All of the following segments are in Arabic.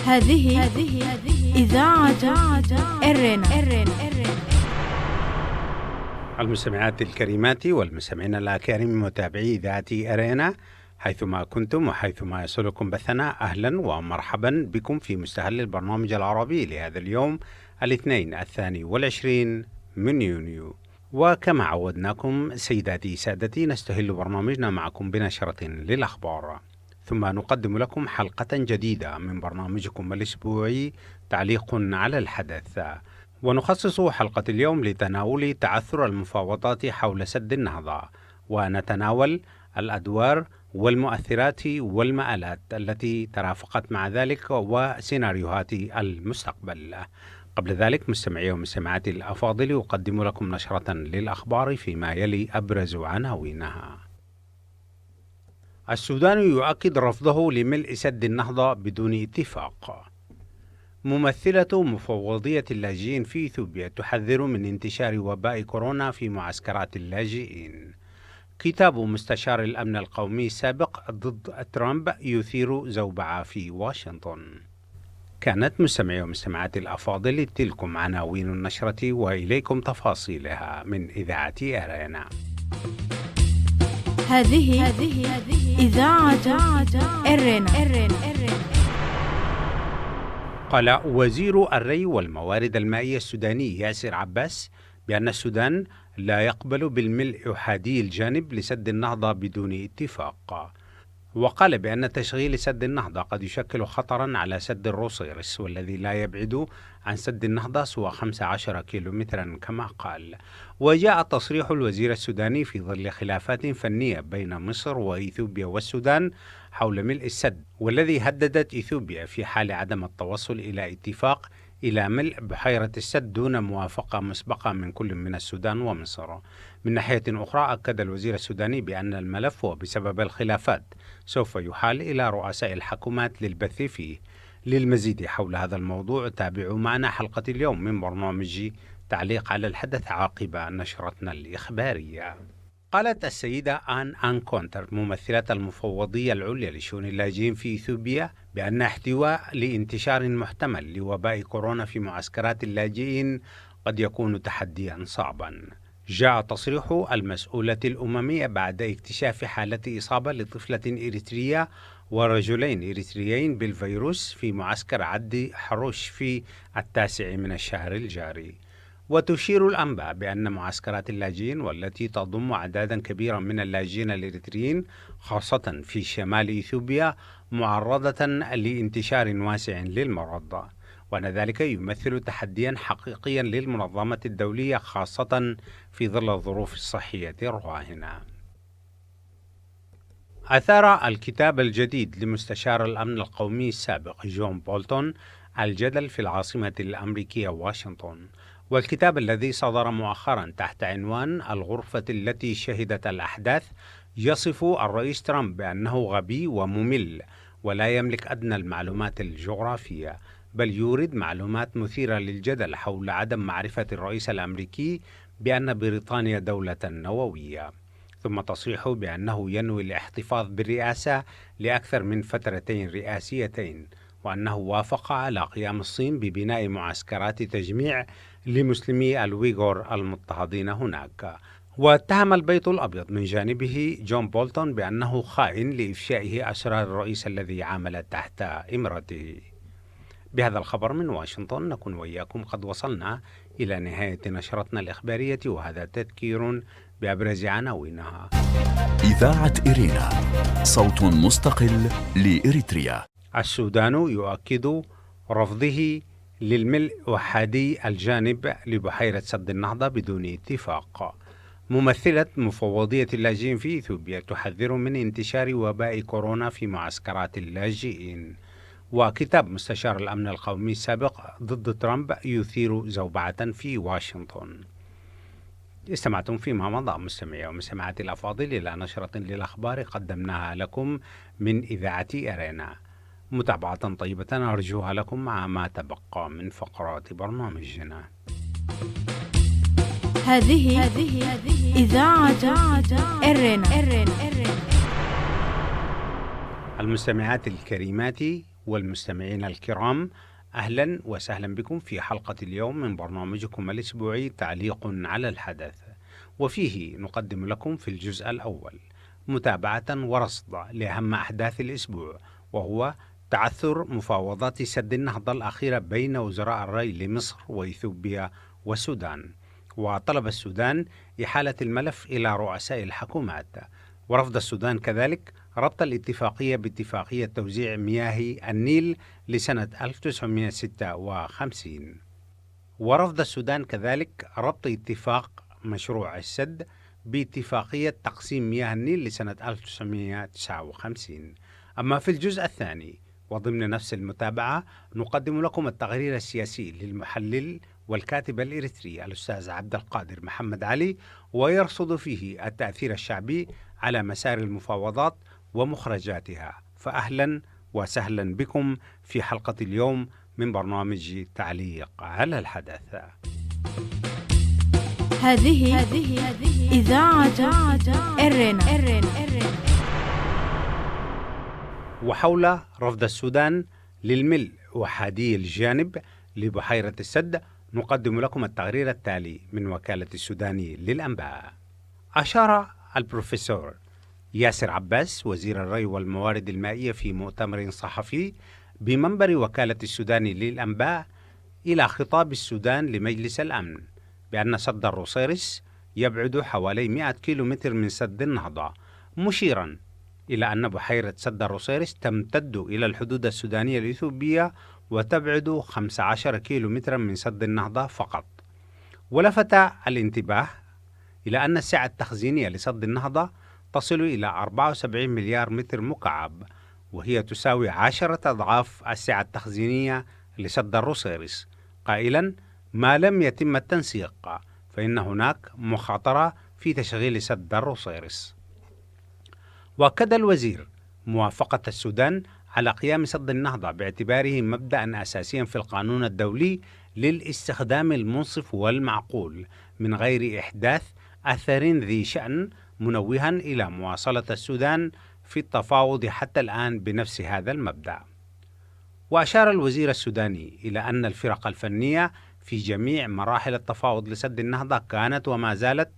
هذه إذاعة إرنا. المستمعات الكريمات والمستمعين الأكارم متابعي إذاعة أرينا حيثما كنتم وحيثما يصلكم بثنا، أهلا ومرحبا بكم في مستهل البرنامج العربي لهذا اليوم الاثنين 22 من يونيو. وكما عودناكم سيداتي سادتي، نستهل برنامجنا معكم بنشرة للأخبار، ثم نقدم لكم حلقة جديدة من برنامجكم الأسبوعي تعليق على الحدث، ونخصص حلقة اليوم لتناول تعثر المفاوضات حول سد النهضة، ونتناول الأدوار والمؤثرات والمآلات التي ترافقت مع ذلك وسيناريوهات المستقبل. قبل ذلك مستمعي ومستمعاتي الأفاضل، أقدم لكم نشرة للأخبار فيما يلي أبرز عناوينها. السودان يؤكد رفضه لملء سد النهضة بدون اتفاق. ممثلة مفوضية اللاجئين في إثيوبيا تحذر من انتشار وباء كورونا في معسكرات اللاجئين. كتاب مستشار الأمن القومي السابق ضد ترامب يثير زوبعة في واشنطن. كانت مستمعي ومستمعات الأفاضل تلكم عناوين النشرة، وإليكم تفاصيلها من إذاعة أرينا. هذه إذاعة إرنا. قال وزير الري والموارد المائية السوداني ياسر عباس بأن السودان لا يقبل بالملء أحادي الجانب لسد النهضة بدون اتفاق، وقال بأن تشغيل سد النهضة قد يشكل خطرا على سد الروسيرس، والذي لا يبعد عن سد النهضة سوى 15 كيلومترا كما قال. وجاء تصريح الوزير السوداني في ظل خلافات فنية بين مصر وإثيوبيا والسودان حول ملء السد، والذي هددت إثيوبيا في حال عدم التوصل إلى اتفاق إلى ملء بحيرة السد دون موافقة مسبقة من كل من السودان ومصر. من ناحية أخرى، أكد الوزير السوداني بأن الملف وبسبب الخلافات سوف يحال إلى رؤساء الحكومات للبث فيه. للمزيد حول هذا الموضوع تابعوا معنا حلقة اليوم من برنامج تعليق على الحدث عقب نشرتنا الإخبارية. قالت السيدة آن كونتر ممثلة المفوضية العليا لشؤون اللاجئين في إثيوبيا بأن احتواء لانتشار محتمل لوباء كورونا في معسكرات اللاجئين قد يكون تحديا صعبا. جاء تصريح المسؤولة الأممية بعد اكتشاف حالة إصابة لطفلة إريترية ورجلين إريتريين بالفيروس في معسكر عدي حروش في 9 من الشهر الجاري. وتشير الأنباء بأن معسكرات اللاجئين والتي تضم أعدادا كبيرة من اللاجئين الإريتريين خاصة في شمال إثيوبيا معرضة لانتشار واسع للمرض، وأن ذلك يمثل تحديا حقيقيا للمنظمة الدولية خاصة في ظل الظروف الصحية الراهنة. أثار الكتاب الجديد لمستشار الأمن القومي السابق جون بولتون الجدل في العاصمة الأمريكية واشنطن، والكتاب الذي صدر مؤخرا تحت عنوان الغرفة التي شهدت الأحداث يصف الرئيس ترامب بأنه غبي وممل ولا يملك أدنى المعلومات الجغرافية، بل يورد معلومات مثيرة للجدل حول عدم معرفة الرئيس الأمريكي بأن بريطانيا دولة نووية، ثم تصريحه بأنه ينوي الاحتفاظ بالرئاسة لأكثر من فترتين رئاسيتين، وأنه وافق على قيام الصين ببناء معسكرات تجميع لمسلمي الويغور المضطهدين هناك. واتهم البيت الأبيض من جانبه جون بولتون بأنه خائن لإفشائه أسرار الرئيس الذي عامل تحت إمرته. بهذا الخبر من واشنطن نكون وإياكم قد وصلنا إلى نهاية نشرتنا الإخبارية، وهذا تذكير بأبرز عناوينها. إذاعة إرينا، صوت مستقل لإريتريا. السودان يؤكد رفضه للملء أحادي الجانب لبحيرة سد النهضة بدون اتفاق. ممثلة مفوضية اللاجئين في إثيوبيا تحذر من انتشار وباء كورونا في معسكرات اللاجئين. وكتاب مستشار الأمن القومي السابق ضد ترامب يثير زوبعة في واشنطن. استمعتم فيما مضى مستمعي ومستمعاتي الأفاضل إلى نشرة للأخبار قدمناها لكم من إذاعة أرينا. متابعة طيبة أرجوها لكم مع ما تبقى من فقرات برنامجنا. هذه إذاعة إرنا. المستمعات الكريمات والمستمعين الكرام، أهلا وسهلا بكم في حلقة اليوم من برنامجكم الأسبوعي تعليق على الحدث، وفيه نقدم لكم في الجزء الأول متابعة ورصد لأهم أحداث الأسبوع، وهو تعثر مفاوضات سد النهضة الأخيرة بين وزراء الري لمصر وإثيوبيا والسودان، وطلب السودان إحالة الملف إلى رؤساء الحكومات، ورفض السودان كذلك ربط الاتفاقية باتفاقية توزيع مياه النيل لسنة 1956، ورفض السودان كذلك ربط اتفاق مشروع السد باتفاقية تقسيم مياه النيل لسنة 1959. أما في الجزء الثاني وضمن نفس المتابعة نقدم لكم التقرير السياسي للمحلل والكاتب الإريتري الأستاذ عبد القادر محمد علي، ويرصد فيه التأثير الشعبي على مسار المفاوضات ومخرجاتها. فأهلا وسهلا بكم في حلقة اليوم من برنامج تعليق على الحدث. هذه إذاعة إرنا. وحول رفض السودان للملء وحدي الجانب لبحيرة السد نقدم لكم التقرير التالي من وكالة السوداني للأنباء. أشار البروفيسور ياسر عباس وزير الري والموارد المائية في مؤتمر صحفي بمنبر وكالة السوداني للأنباء إلى خطاب السودان لمجلس الأمن بأن سد الروسيرس يبعد حوالي 100 كيلومتر من سد النهضة، مشيرا إلى أن بحيرة سد الروسيرس تمتد إلى الحدود السودانية الإثيوبية وتبعد 15 كيلومترا من سد النهضة فقط. ولفت الانتباه إلى أن السعة التخزينية لسد النهضة تصل إلى 74 مليار متر مكعب، وهي تساوي 10 أضعاف السعة التخزينية لسد الروسيرس، قائلا ما لم يتم التنسيق فإن هناك مخاطرة في تشغيل سد الروسيرس. وأكد الوزير موافقة السودان على قيام سد النهضة باعتباره مبدأ أساسيا في القانون الدولي للاستخدام المنصف والمعقول من غير إحداث أثر ذي شأن، منوها إلى مواصلة السودان في التفاوض حتى الآن بنفس هذا المبدأ. وأشار الوزير السوداني إلى أن الفرق الفنية في جميع مراحل التفاوض لسد النهضة كانت وما زالت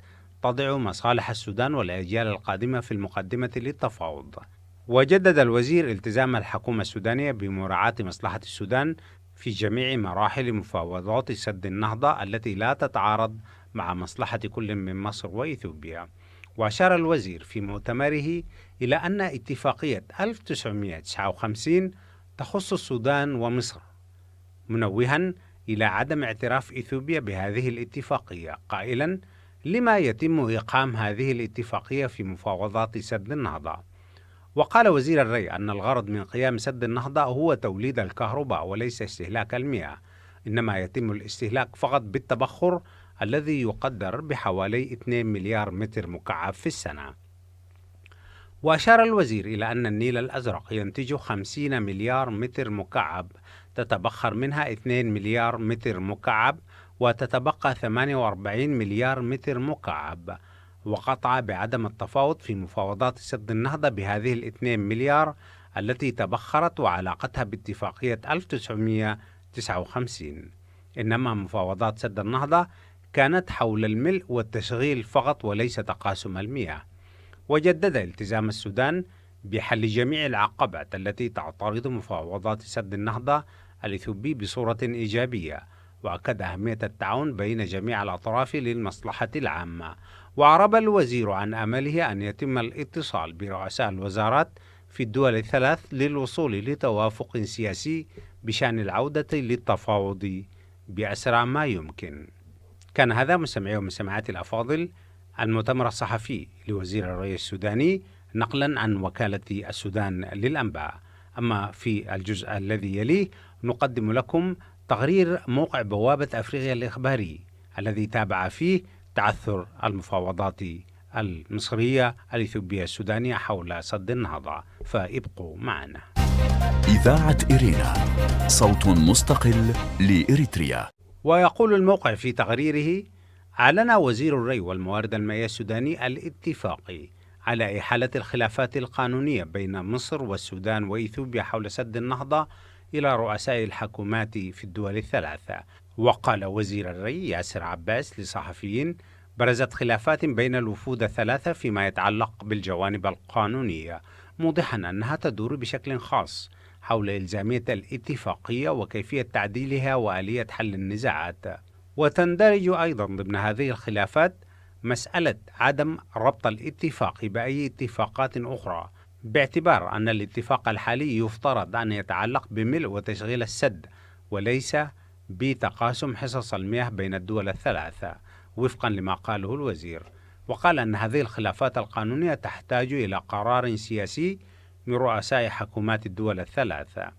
تضع مصالح السودان والأجيال القادمة في المقدمة للتفاوض. وجدد الوزير التزام الحكومة السودانية بمراعاة مصلحة السودان في جميع مراحل مفاوضات سد النهضة التي لا تتعارض مع مصلحة كل من مصر وإثيوبيا. وأشار الوزير في مؤتمره إلى أن اتفاقية 1959 تخص السودان ومصر، منوها إلى عدم اعتراف إثيوبيا بهذه الاتفاقية، قائلا لما يتم إقام هذه الاتفاقية في مفاوضات سد النهضة. وقال وزير الري أن الغرض من قيام سد النهضة هو توليد الكهرباء وليس استهلاك المياه، إنما يتم الاستهلاك فقط بالتبخر الذي يقدر بحوالي 2 مليار متر مكعب في السنة. وأشار الوزير إلى أن النيل الأزرق ينتج 50 مليار متر مكعب، تتبخر منها 2 مليار متر مكعب وتتبقى 48 مليار متر مكعب، وقطع بعدم التفاوض في مفاوضات سد النهضة بهذه 2 مليار التي تبخرت وعلاقتها باتفاقية 1959، إنما مفاوضات سد النهضة كانت حول الملء والتشغيل فقط وليس تقاسم المياه. وجدد التزام السودان بحل جميع العقبات التي تعترض مفاوضات سد النهضة الإثيوبي بصورة إيجابية، وأكد أهمية التعاون بين جميع الأطراف للمصلحة العامة. وأعرب الوزير عن أمله أن يتم الاتصال برؤساء الوزارات في الدول الثلاث للوصول لتوافق سياسي بشأن العودة للتفاوض بأسرع ما يمكن. كان هذا مستمعي ومستمعاتي الأفاضل المؤتمر الصحفي لوزير الري السوداني نقلا عن وكالة السودان للأنباء. أما في الجزء الذي يليه نقدم لكم تقرير موقع بوابة أفريقيا الإخباري الذي تابع فيه تعثر المفاوضات المصرية الإثيوبية السودانية حول سد النهضة، فابقوا معنا. إذاعة إرينا، صوت مستقل لإريتريا. ويقول الموقع في تقريره: أعلن وزير الري والموارد المائية السوداني الاتفاقي على إحالة الخلافات القانونية بين مصر والسودان وإثيوبيا حول سد النهضة إلى رؤساء الحكومات في الدول الثلاثة. وقال وزير الري ياسر عباس لصحفيين: برزت خلافات بين الوفود الثلاثة فيما يتعلق بالجوانب القانونية، موضحا أنها تدور بشكل خاص حول إلزامية الاتفاقية وكيفية تعديلها وآلية حل النزاعات. وتندرج أيضا ضمن هذه الخلافات مسألة عدم ربط الاتفاق بأي اتفاقات أخرى، باعتبار أن الاتفاق الحالي يفترض أن يتعلق بملء وتشغيل السد وليس بتقاسم حصص المياه بين الدول الثلاثة وفقا لما قاله الوزير. وقال أن هذه الخلافات القانونية تحتاج إلى قرار سياسي من رؤساء حكومات الدول الثلاثة.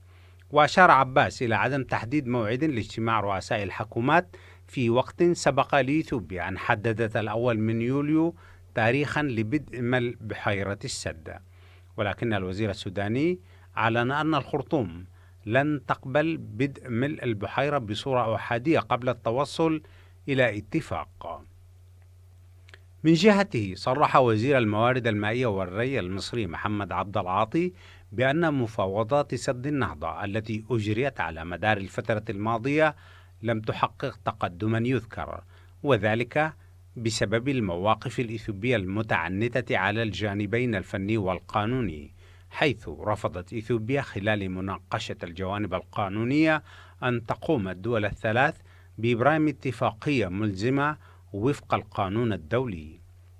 وأشار عباس إلى عدم تحديد موعد لاجتماع رؤساء الحكومات في وقت سبق لإثيوبيا أن حددت الأول من يوليو تاريخا لبدء ملء بحيرة السد، ولكن الوزير السوداني أعلن أن الخرطوم لن تقبل بدء ملء البحيرة بصورة أحادية قبل التوصل إلى اتفاق. من جهته صرح وزير الموارد المائية والري المصري محمد عبد العاطي بأن مفاوضات سد النهضة التي أجريت على مدار الفترة الماضية لم تحقق تقدما يذكر، وذلك بسبب المواقف الإثيوبية المتعنتة على الجانبين الفني والقانوني، حيث رفضت إثيوبيا خلال مناقشة الجوانب القانونية أن تقوم الدول الثلاث بإبرام اتفاقية ملزمة وفق القانون الدولي،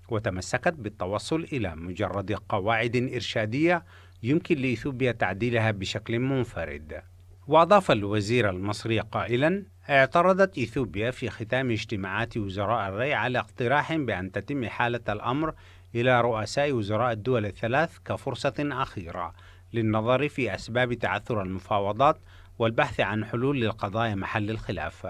وتمسكت بالتوصل إلى مجرد قواعد إرشادية يمكن لإثيوبيا تعديلها بشكل منفرد. وأضاف الوزير المصري قائلا: اعترضت إثيوبيا في ختام اجتماعات وزراء الري على اقتراح بأن تتم إحالة الأمر إلى رؤساء وزراء الدول الثلاث كفرصة أخيرة للنظر في أسباب تعثر المفاوضات والبحث عن حلول للقضايا محل الخلاف.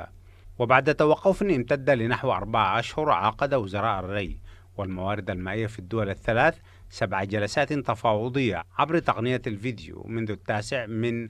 وبعد توقف امتد لنحو 4 أشهر، عقد وزراء الري والموارد المائية في الدول الثلاث 7 جلسات تفاوضية عبر تقنية الفيديو منذ 9 من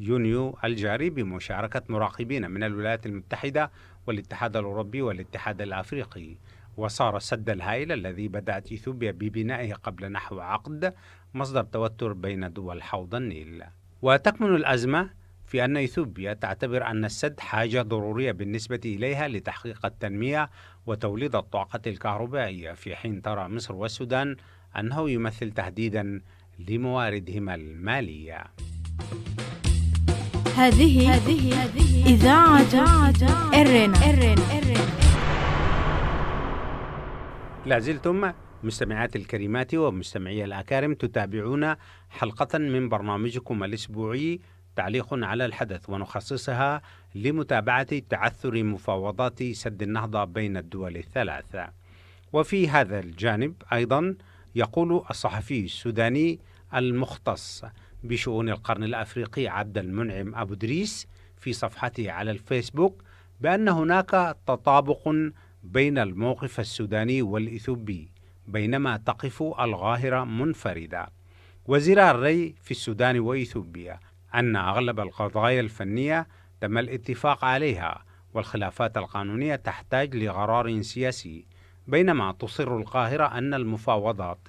يونيو الجاري بمشاركة مراقبين من الولايات المتحدة والاتحاد الأوروبي والاتحاد الأفريقي. وصار السد الهائل الذي بدأت إثيوبيا ببنائه قبل نحو عقد مصدر توتر بين دول حوض النيل. وتكمن الأزمة في أن إثيوبيا تعتبر أن السد حاجة ضرورية بالنسبة إليها لتحقيق التنمية وتوليد الطاقة الكهربائية، في حين ترى مصر والسودان أنه يمثل تهديدا لمواردهما المالية. هذه إذاعة إرنا. لازلتم مستمعات الكريمات ومستمعي الأكارم تتابعون حلقة من برنامجكم الأسبوعي تعليق على الحدث، ونخصصها لمتابعة تعثر مفاوضات سد النهضة بين الدول الثلاثة. وفي هذا الجانب أيضا يقول الصحفي السوداني المختص بشؤون القرن الأفريقي عبد المنعم أبو دريس في صفحته على الفيسبوك بأن هناك تطابق بين الموقف السوداني والإثيوبي بينما تقف القاهرة منفردة. وزير الري في السودان وإثيوبيا أن أغلب القضايا الفنية تم الاتفاق عليها، والخلافات القانونية تحتاج لقرار سياسي، بينما تصر القاهرة أن المفاوضات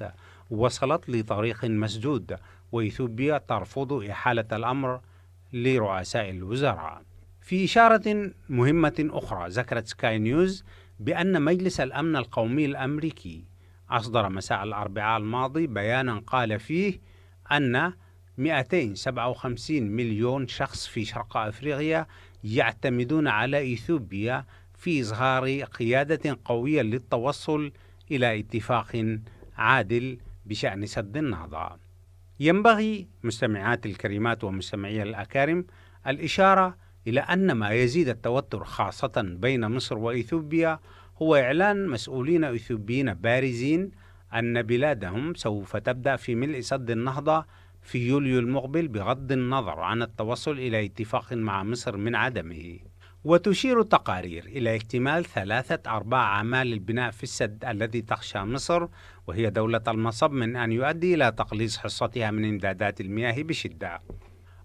وصلت لطريق مسدود، وإثيوبيا ترفض إحالة الأمر لرؤساء الوزراء. في إشارة مهمة أخرى، ذكرت سكاي نيوز بأن مجلس الأمن القومي الأمريكي أصدر مساء الأربعاء الماضي بيانا قال فيه أن 257 مليون شخص في شرق أفريقيا يعتمدون على إثيوبيا في إظهار قيادة قوية للتوصل إلى اتفاق عادل بشأن سد النهضة. ينبغي مستمعات الكريمات ومستمعي الأكارم الإشارة إلى أن ما يزيد التوتر خاصة بين مصر وإثيوبيا هو إعلان مسؤولين إثيوبيين بارزين أن بلادهم سوف تبدأ في ملء سد النهضة في يوليو المقبل بغض النظر عن التوصل إلى اتفاق مع مصر من عدمه. وتشير التقارير إلى اكتمال 3/4 أعمال البناء في السد الذي تخشى مصر وهي دولة المصب من أن يؤدي إلى تقليص حصتها من إمدادات المياه بشدة.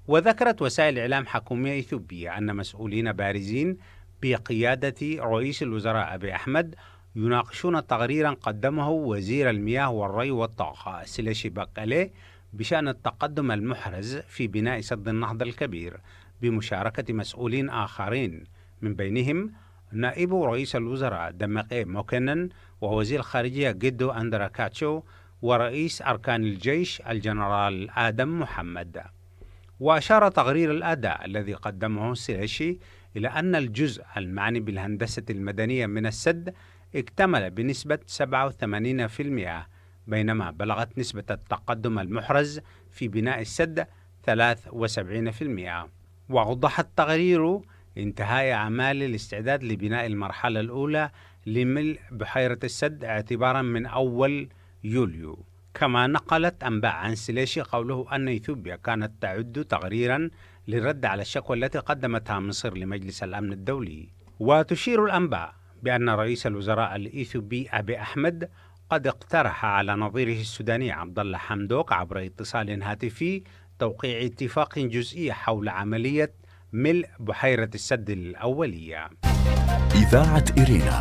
وذكرت وسائل إعلام حكومية إثيوبية أن مسؤولين بارزين بقيادة رئيس الوزراء أبي أحمد يناقشون تقريرا قدمه وزير المياه والري والطاقة سلاشي باكالي بشأن التقدم المحرز في بناء سد النهضة الكبير بمشاركة مسؤولين آخرين، من بينهم نائب رئيس الوزراء دمقي موكنن ووزير الخارجية جيدو أندراكاتشو ورئيس أركان الجيش الجنرال آدم محمد. وأشار تقرير الأداء الذي قدمه سلاشي إلى أن الجزء المعني بالهندسة المدنية من السد اكتمل بنسبة 87%، بينما بلغت نسبة التقدم المحرز في بناء السد 73%. وأوضح التقرير انتهاء أعمال الاستعداد لبناء المرحلة الأولى لملء بحيرة السد اعتبارا من أول يوليو. كما نقلت أنباء عن سلاشي قوله أن إثيوبيا كانت تعد تقريرا للرد على الشكوى التي قدمتها مصر لمجلس الأمن الدولي. وتشير الأنباء بأن رئيس الوزراء الإثيوبي أبي أحمد قد اقترح على نظيره السوداني عبد الله حمدوك عبر اتصال هاتفي توقيع اتفاق جزئي حول عملية ملء بحيرة السد الأولية. إذاعة إرينا،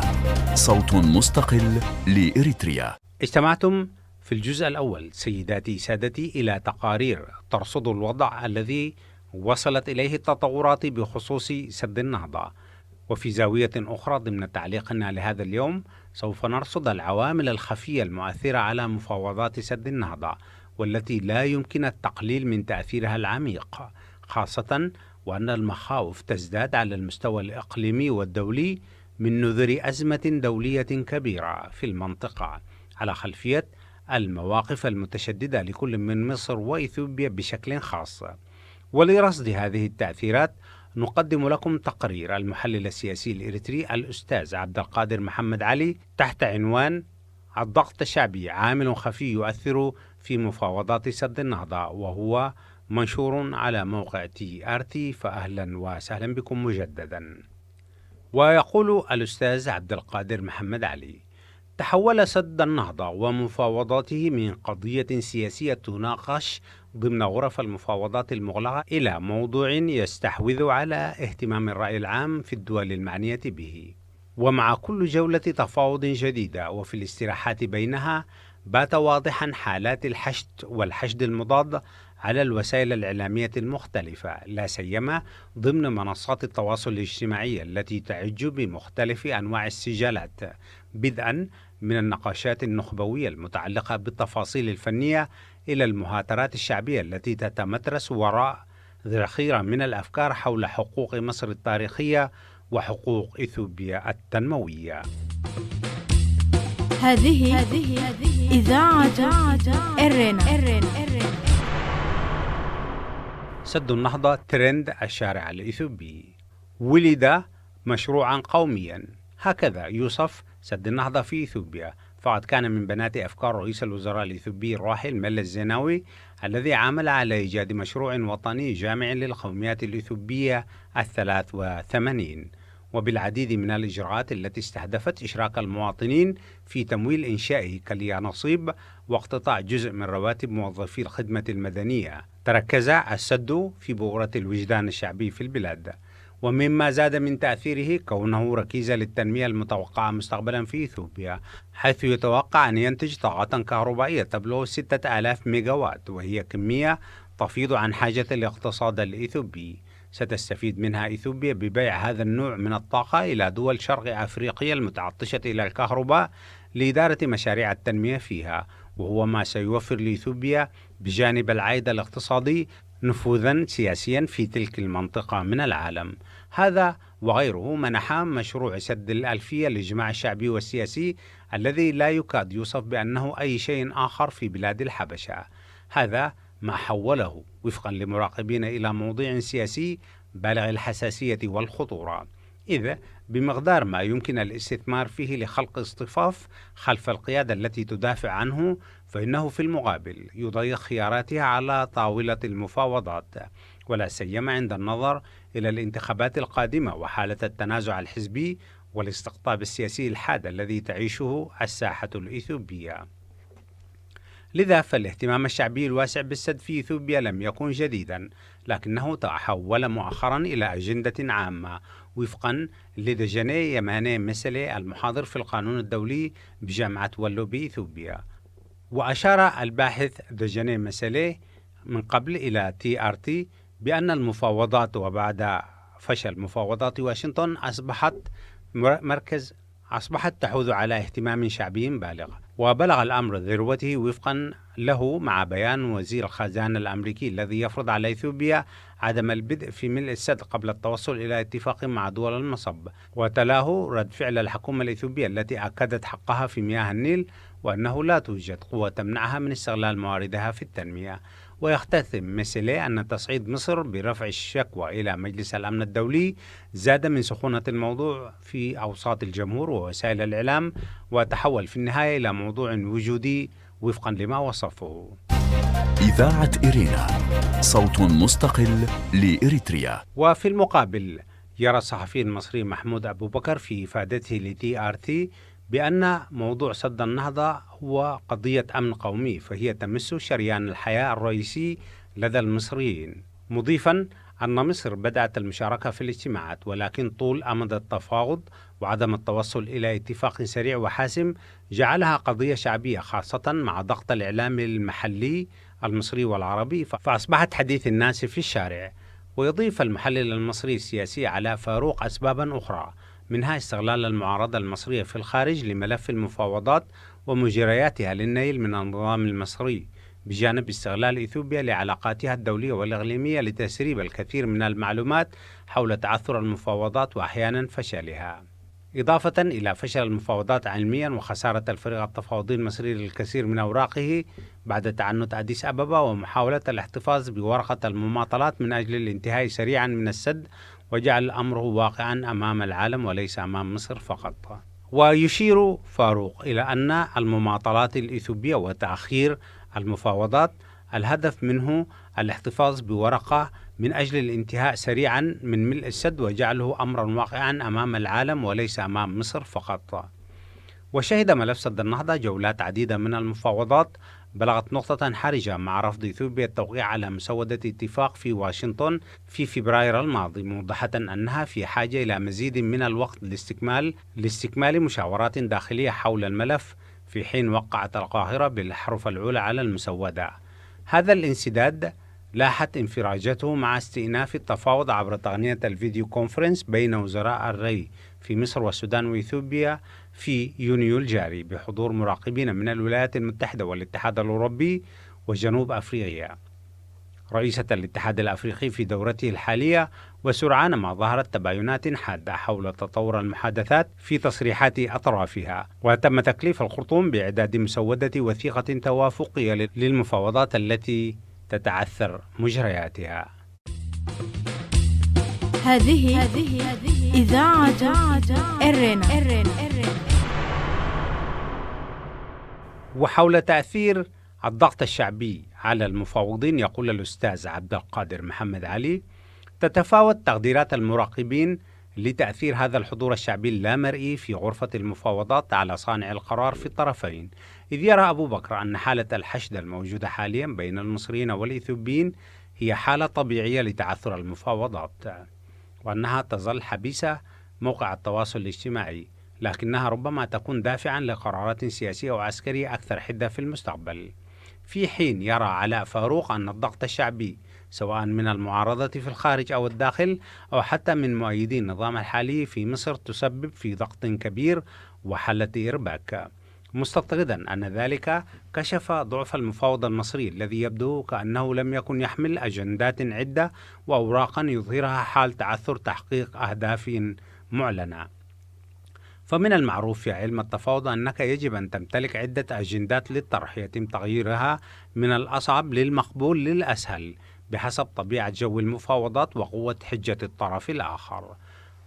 صوت مستقل لإريتريا. استمعتم في الجزء الأول سيداتي سادتي إلى تقارير ترصد الوضع الذي وصلت إليه التطورات بخصوص سد النهضة، وفي زاوية أخرى ضمن تعليقنا لهذا اليوم سوف نرصد العوامل الخفية المؤثرة على مفاوضات سد النهضة، والتي لا يمكن التقليل من تأثيرها العميق، خاصة وأن المخاوف تزداد على المستوى الإقليمي والدولي من نذر أزمة دولية كبيرة في المنطقة على خلفية المواقف المتشددة لكل من مصر وإثيوبيا بشكل خاص. ولرصد هذه التأثيرات نقدم لكم تقرير المحلل السياسي الإريتري الأستاذ عبد القادر محمد علي تحت عنوان الضغط الشعبي عامل خفي يؤثر في مفاوضات سد النهضة، وهو منشور على موقع TRT، فأهلا وسهلا بكم مجددا. ويقول الأستاذ عبد القادر محمد علي: تحول سد النهضة ومفاوضاته من قضية سياسية تناقش ضمن غرف المفاوضات المغلقة إلى موضوع يستحوذ على اهتمام الرأي العام في الدول المعنية به. ومع كل جولة تفاوض جديدة وفي الاستراحات بينها بات واضحا حالات الحشد والحشد المضاد على الوسائل الإعلامية المختلفة، لا سيما ضمن منصات التواصل الاجتماعي التي تعج بمختلف أنواع السجالات، بدءا من النقاشات النخبوية المتعلقة بالتفاصيل الفنية إلى المهاترات الشعبية التي تتمترس وراء ذخيرة من الأفكار حول حقوق مصر التاريخية وحقوق إثيوبيا التنموية. هذه إذاعة إرينا. سد النهضة ترند الشارع الإثيوبي. ولد مشروعا قوميا، هكذا يوصف سد النهضة في إثيوبيا، فقد كان من بنات أفكار رئيس الوزراء الإثيوبي الراحل ملس زيناوي، الذي عمل على إيجاد مشروع وطني جامع للقوميات الإثيوبية 83، وبالعديد من الإجراءات التي استهدفت إشراك المواطنين في تمويل إنشائه كاليانصيب واقتطاع جزء من رواتب موظفي الخدمة المدنية. تركز السد في بؤرة الوجدان الشعبي في البلاد، ومما زاد من تأثيره كونه ركيزة للتنمية المتوقعة مستقبلا في إثيوبيا، حيث يتوقع أن ينتج طاقة كهربائية تبلغ 6000 ميجاوات، وهي كمية تفيض عن حاجة الاقتصاد الإثيوبي. ستستفيد منها إثيوبيا ببيع هذا النوع من الطاقة إلى دول شرق أفريقيا المتعطشة إلى الكهرباء لإدارة مشاريع التنمية فيها، وهو ما سيوفر لإثيوبيا بجانب العائد الاقتصادي نفوذا سياسيا في تلك المنطقة من العالم. هذا وغيره منح مشروع سد الألفية الإجماع الشعبي والسياسي الذي لا يكاد يوصف بأنه أي شيء آخر في بلاد الحبشة. هذا ما حوله وفقا لمراقبين إلى موضوع سياسي بالغ الحساسية والخطورة، إذ بمقدار ما يمكن الاستثمار فيه لخلق اصطفاف خلف القيادة التي تدافع عنه، فإنه في المقابل يضيق خياراتها على طاولة المفاوضات، ولا سيما عند النظر إلى الانتخابات القادمة وحالة التنازع الحزبي والاستقطاب السياسي الحاد الذي تعيشه الساحة الإثيوبية. لذا فالاهتمام الشعبي الواسع بالسد في إثيوبيا لم يكن جديدا، لكنه تحول مؤخرا إلى أجندة عامة وفقا لدجاني يماني مسلي المحاضر في القانون الدولي بجامعة ولو بإثيوبيا. وأشار الباحث دجاني مسلي من قبل إلى TRT بأن المفاوضات وبعد فشل مفاوضات واشنطن أصبحت تحوز على اهتمام شعبي بالغ، وبلغ الأمر ذروته وفقا له مع بيان وزير الخزانة الأمريكي الذي يفرض على إثيوبيا عدم البدء في ملء السد قبل التوصل إلى اتفاق مع دول المصب، وتلاه رد فعل الحكومة الإثيوبية التي أكدت حقها في مياه النيل وأنه لا توجد قوة تمنعها من استغلال مواردها في التنمية. ويختتم مسلي أن تصعيد مصر برفع الشكوى إلى مجلس الأمن الدولي زاد من سخونة الموضوع في أوساط الجمهور ووسائل الإعلام، وتحول في النهاية إلى موضوع وجودي وفقا لما وصفه. إذاعة إرينا، صوت مستقل لإريتريا. وفي المقابل يرى الصحفي المصري محمود أبو بكر في إفادته لTRT بأن موضوع سد النهضة هو قضية أمن قومي، فهي تمس شريان الحياة الرئيسي لدى المصريين، مضيفا أن مصر بدأت المشاركة في الاجتماعات، ولكن طول أمد التفاوض وعدم التوصل إلى اتفاق سريع وحاسم جعلها قضية شعبية، خاصة مع ضغط الإعلام المحلي المصري والعربي، فأصبحت حديث الناس في الشارع. ويضيف المحلل المصري السياسي علاء فاروق أسبابا أخرى، منها استغلال المعارضة المصرية في الخارج لملف المفاوضات ومجرياتها للنيل من النظام المصري، بجانب استغلال إثيوبيا لعلاقاتها الدولية والإقليمية لتسريب الكثير من المعلومات حول تعثر المفاوضات وأحيانا فشلها، إضافة إلى فشل المفاوضات علميا وخسارة الفريق التفاوضي المصري للكثير من أوراقه بعد تعنت أديس أبابا ومحاولة الاحتفاظ بورقة المماطلات من أجل الانتهاء سريعا من السد، وجعل الأمر واقعا أمام العالم وليس أمام مصر فقط. ويشير فاروق إلى أن المماطلات الإثيوبية وتأخير المفاوضات الهدف منه الاحتفاظ بورقة من أجل الانتهاء سريعا من ملء السد وجعله أمرا واقعا أمام العالم وليس أمام مصر فقط. وشهد ملف سد النهضة جولات عديدة من المفاوضات بلغت نقطة حرجة مع رفض إثيوبيا التوقيع على مسودة اتفاق في واشنطن في فبراير الماضي، موضحة أنها في حاجة إلى مزيد من الوقت لاستكمال مشاورات داخلية حول الملف، في حين وقعت القاهرة بالحرف الأولى على المسودة. هذا الانسداد لاحت انفراجته مع استئناف التفاوض عبر تقنية الفيديو كونفرنس بين وزراء الري في مصر والسودان وإثيوبيا في يونيو الجاري بحضور مراقبين من الولايات المتحدة والاتحاد الأوروبي وجنوب أفريقيا. رئيسة الاتحاد الأفريقي في دورته الحالية، وسرعان ما ظهرت تباينات حادة حول تطور المحادثات في تصريحات أطرافها، وتم تكليف الخرطوم بإعداد مسودة وثيقة توافقية للمفاوضات التي تتعثر مجرياتها. هذه إذاعة إرينا. وحول تأثير الضغط الشعبي على المفاوضين يقول الأستاذ عبد القادر محمد علي: تتفاوت تقديرات المراقبين لتأثير هذا الحضور الشعبي اللامرئي في غرفة المفاوضات على صانع القرار في الطرفين، إذ يرى أبو بكر أن حالة الحشد الموجودة حاليا بين المصريين والإثيوبيين هي حالة طبيعية لتعثر المفاوضات، وأنها تظل حبيسة موقع التواصل الاجتماعي، لكنها ربما تكون دافعا لقرارات سياسية وعسكرية أكثر حدة في المستقبل. في حين يرى علاء فاروق أن الضغط الشعبي سواء من المعارضة في الخارج أو الداخل أو حتى من مؤيدي النظام الحالي في مصر تسبب في ضغط كبير وحالة إرباك، مستطردا أن ذلك كشف ضعف المفاوض المصري الذي يبدو كأنه لم يكن يحمل أجندات عدة وأوراقا يظهرها حال تعثر تحقيق أهداف معلنة. فمن المعروف في علم التفاوض أنك يجب أن تمتلك عدة أجندات للطرح يتم تغييرها من الأصعب للمقبول للأسهل بحسب طبيعة جو المفاوضات وقوة حجة الطرف الآخر.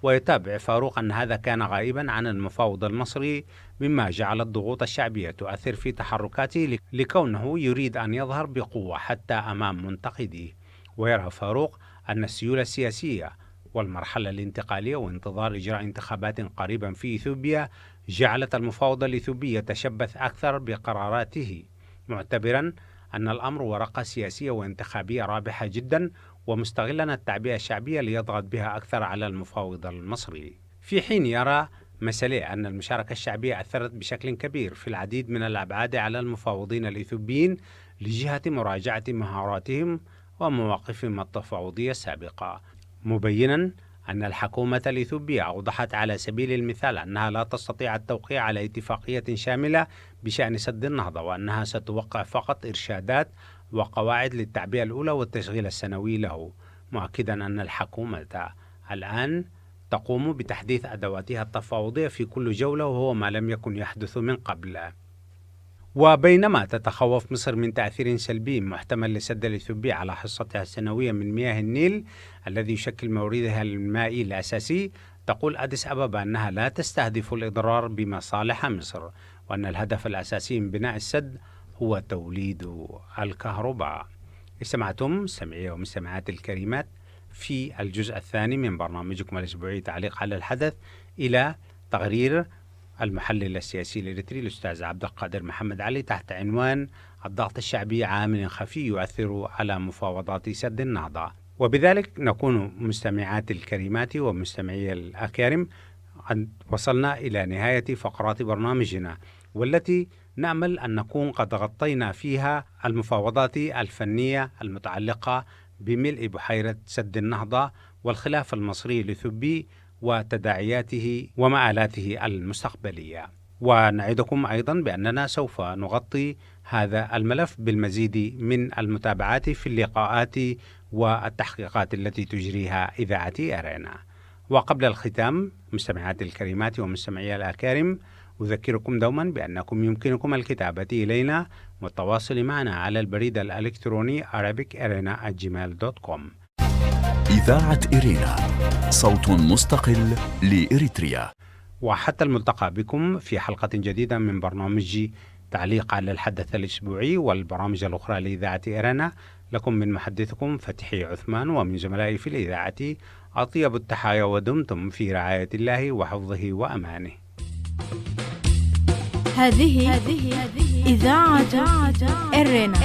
ويتابع فاروق أن هذا كان غائبا عن المفاوض المصري، مما جعل الضغوط الشعبية تؤثر في تحركاته لكونه يريد أن يظهر بقوة حتى أمام منتقديه. ويرى فاروق أن السيولة السياسية والمرحلة الانتقالية وانتظار إجراء انتخابات قريبا في إثيوبيا جعلت المفاوضة الإثيوبية تشبث أكثر بقراراته، معتبرا أن الأمر ورقة سياسية وانتخابية رابحة جدا، ومستغلا التعبئة الشعبية ليضغط بها أكثر على المفاوض المصري، في حين يرى مسألة أن المشاركة الشعبية أثرت بشكل كبير في العديد من الأبعاد على المفاوضين الإثيوبيين لجهة مراجعة مهاراتهم ومواقفهم التفاوضية السابقة، مبينا أن الحكومة الإثيوبية أوضحت على سبيل المثال أنها لا تستطيع التوقيع على اتفاقية شاملة بشأن سد النهضة، وأنها ستوقع فقط إرشادات وقواعد للتعبئة الأولى والتشغيل السنوي له، مؤكدا أن الحكومة الآن تقوم بتحديث أدواتها التفاوضية في كل جولة، وهو ما لم يكن يحدث من قبل. وبينما تتخوف مصر من تأثير سلبي محتمل لسد الإثيوبي على حصتها السنوية من مياه النيل الذي يشكل موردها المائي الأساسي، تقول أديس أبابا أنها لا تستهدف الإضرار بمصالح مصر، وأن الهدف الأساسي من بناء السد هو توليد الكهرباء. استمعتم مستمعي ومستمعات الكريمات في الجزء الثاني من برنامجكم الأسبوعي تعليق على الحدث إلى تقرير المحلل السياسي الإريتري الأستاذ عبد القادر محمد علي تحت عنوان الضغط الشعبي عامل خفي يؤثر على مفاوضات سد النهضة. وبذلك نكون مستمعات الكريمات ومستمعي الأكارم قد وصلنا إلى نهاية فقرات برنامجنا، والتي نأمل أن نكون قد غطينا فيها المفاوضات الفنية المتعلقة بملء بحيرة سد النهضة والخلاف المصري الإثيوبي وتداعياته ومآلاته المستقبلية. ونعدكم أيضا بأننا سوف نغطي هذا الملف بالمزيد من المتابعات في اللقاءات والتحقيقات التي تجريها إذاعة أرينا. وقبل الختام مستمعات الكريمات ومستمعي الأكارم، أذكركم دوما بأنكم يمكنكم الكتابة إلينا والتواصل معنا على البريد الإلكتروني arabicirena@gmail.com. إذاعة إرينا، صوت مستقل لإريتريا. وحتى الملتقى بكم في حلقة جديدة من برنامج تعليق على الحدث الأسبوعي والبرامج الأخرى لإذاعة إرينا. لكم من محدثكم فتحي عثمان، ومن زملائي في الإذاعة أطيب التحايا، ودمتم في رعاية الله وحفظه وأمانه. هذه إذاعة إرينا.